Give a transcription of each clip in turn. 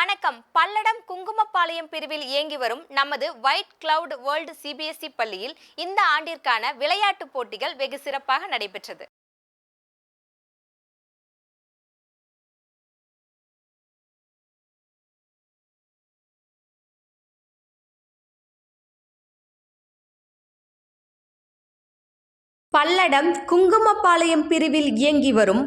வணக்கம். பல்லடம் குங்குமப்பாளையம் பிரிவில் இயங்கி வரும் நமது ஒயிட் கிளவுட் வேர்ல்ட் சிபிஎஸ்இ பள்ளியில் இந்த ஆண்டிற்கான விளையாட்டுப் போட்டிகள் வெகு சிறப்பாக நடைபெற்றது. பல்லடம் குங்குமப்பாளையம் பிரிவில் இயங்கி வரும்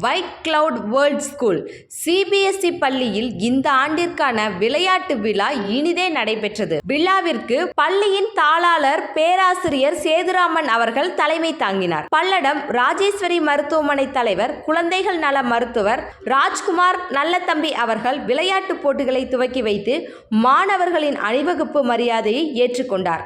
white cloud world school CBSE பள்ளியில் இந்த ஆண்டிற்கான விளையாட்டு விழா இனிதே நடைபெற்றது. விழாவிற்கு பள்ளியின் தாளாளர் பேராசிரியர் சேதுராமன் அவர்கள் தலைமை தாங்கினார். பல்லடம் ராஜேஸ்வரி மருத்துவமனை தலைவர் குழந்தைகள் நல மருத்துவர் ராஜ்குமார் நல்லதம்பி அவர்கள் விளையாட்டு போட்டிகளை துவக்கி வைத்து மாணவர்களின் அணிவகுப்பு மரியாதையை ஏற்றுக்கொண்டார்.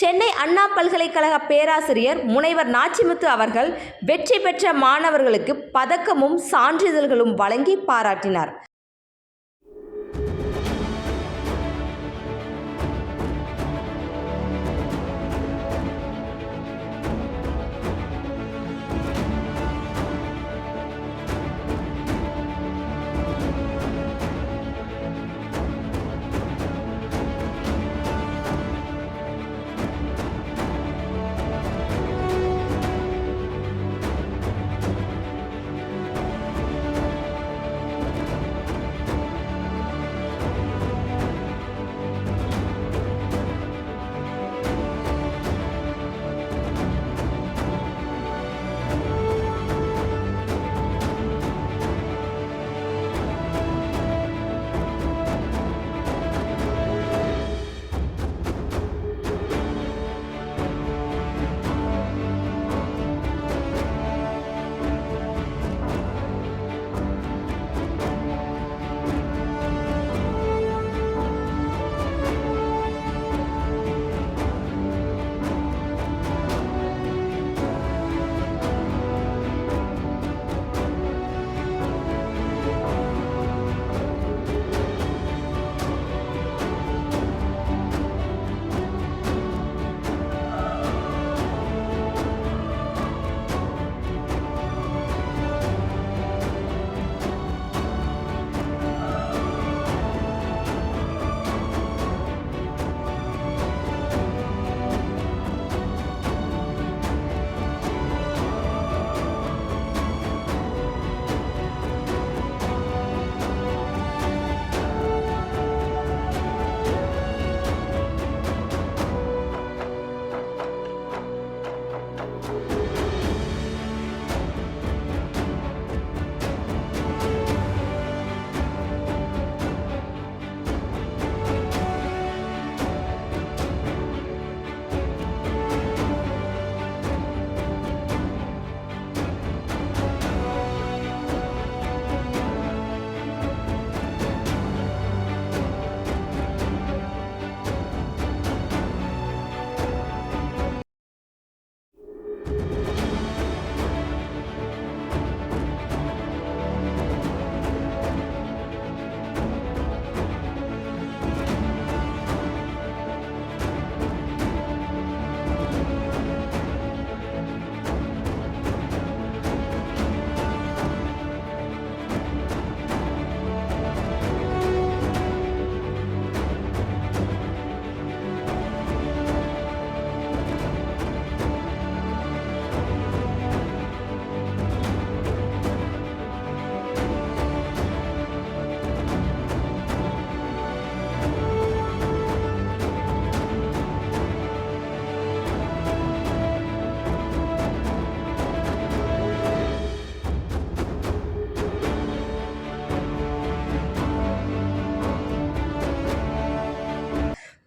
சென்னை அண்ணா பல்கலைக்கழக பேராசிரியர் முனைவர் நாச்சிமுத்து அவர்கள் வெற்றி பெற்ற மாணவர்களுக்கு பதக்கமும் சான்றிதழ்களும் வழங்கி பாராட்டினார்.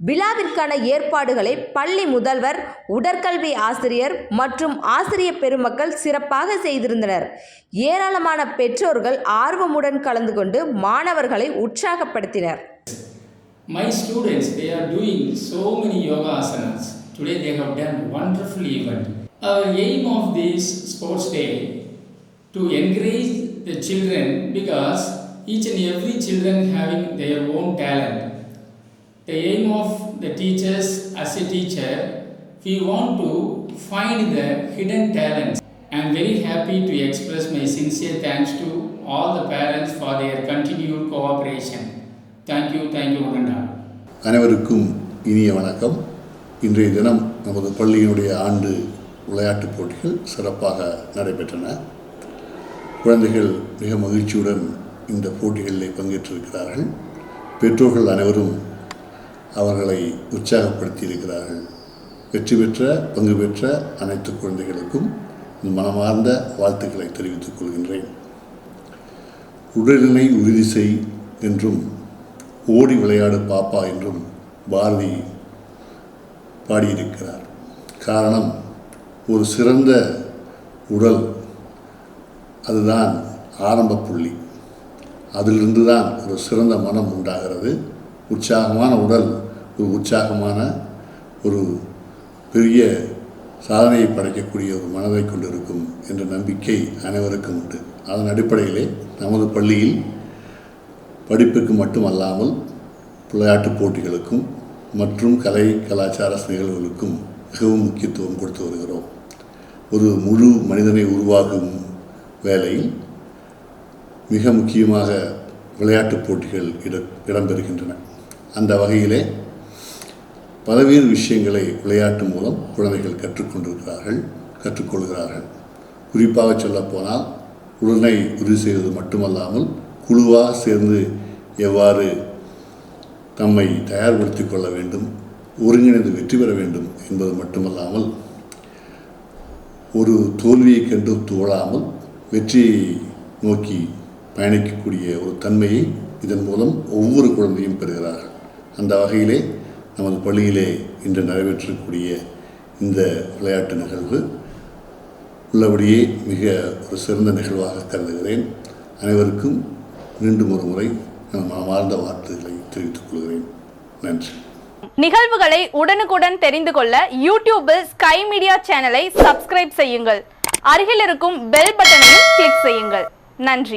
விழாவிற்கான ஏற்பாடுகளை பள்ளி முதல்வர், உடற்கல்வி ஆசிரியர் மற்றும் ஆசிரிய பெருமக்கள் சிறப்பாக செய்திருந்தனர். ஏராளமான பெற்றோர்கள் ஆர்வமுடன் கலந்து கொண்டு மாணவர்களை உற்சாகப்படுத்தினர். My students, they are doing so many yoga asanas. Today they have done wonderful event. Our aim of this sports day to encourage the children, because each and every children having their own talent. The aim of the teachers, as a teacher, we want to find the hidden talents. I am very happy to express my sincere thanks to all the parents for their continued cooperation. Thank you, Muganda. அனைவருக்கும் இனிய வணக்கம். இன்றைய தினம் நமது பள்ளியினுடைய ஆண்டு விளையாட்டுப் போட்டிகள் சிறப்பாக நடைபெற்றன. குழந்தைகள் மிக மகிழ்ச்சியுடன் இந்த போட்டிகளில் பங்கேற்றிருக்கிறார்கள். பெற்றோர்கள் அனைவரும் அவர்களை உற்சாகப்படுத்தியிருக்கிறார்கள். வெற்றி பெற்ற பங்கு பெற்ற அனைத்து குழந்தைகளுக்கும் மனமார்ந்த வாழ்த்துக்களை தெரிவித்துக் கொள்கின்றேன். உடலினை உறுதி செய் என்றும் ஓடி விளையாடு பாப்பா என்றும் பாரதி பாடியிருக்கிறார். காரணம், ஒரு சிறந்த உடல் அதுதான் ஆரம்ப புள்ளி. அதிலிருந்து தான் ஒரு சிறந்த மனம் உண்டாகிறது. உற்சாகமான உடல் ஒரு உற்சாகமான ஒரு பெரிய சாதனையை படைக்கக்கூடிய ஒரு மனதை கொண்டிருக்கும் என்ற நம்பிக்கை அனைவருக்கும் உண்டு. அதன் அடிப்படையிலே நமது பள்ளியில் படிப்புக்கு மட்டுமல்லாமல் விளையாட்டுப் போட்டிகளுக்கும் மற்றும் கலை கலாச்சார நிகழ்வுகளுக்கும் மிகவும் முக்கியத்துவம் கொடுத்து வருகிறோம். ஒரு முழு மனிதனை உருவாக்கும் வேளையில் மிக முக்கியமாக விளையாட்டுப் போட்டிகள் இடம்பெறுகின்றன. அந்த வகையிலே பல்வேறு விஷயங்களை விளையாட்டு மூலம் குழந்தைகள் கற்றுக்கொள்கிறார்கள். குறிப்பாக சொல்லப்போனால் உடலை உறுதி செய்வது மட்டுமல்லாமல் குழுவாக சேர்ந்து எவ்வாறு தம்மை தயார்படுத்தி கொள்ள வேண்டும், ஒருங்கிணைந்து வெற்றி பெற வேண்டும் என்பது மட்டுமல்லாமல் ஒரு தோல்வியை கண்டு துவளாமல் வெற்றியை நோக்கி பயணிக்கக்கூடிய ஒரு தன்மையை இதன் மூலம் ஒவ்வொரு குழந்தையும் பெறுகிறார்கள். அந்த வகையிலே நமது பள்ளியிலே இன்று நடைபெற்றக்கூடிய இந்த விளையாட்டு நிகழ்வு உள்ளபடியே மிக ஒரு சிறந்த நிகழ்வாக கருதுகிறேன். அனைவருக்கும் மீண்டும் ஒரு முறை மனமார்ந்த வார்த்தைகளை தெரிவித்துக் கொள்கிறேன். நன்றி. நிகழ்வுகளை உடனுக்குடன் தெரிந்து கொள்ள யூடியூபில் ஸ்கை மீடியா சேனலை சப்ஸ்கிரைப் செய்யுங்கள். அருகில் இருக்கும் பெல் பட்டனையும் கிளிக் செய்யுங்கள். நன்றி.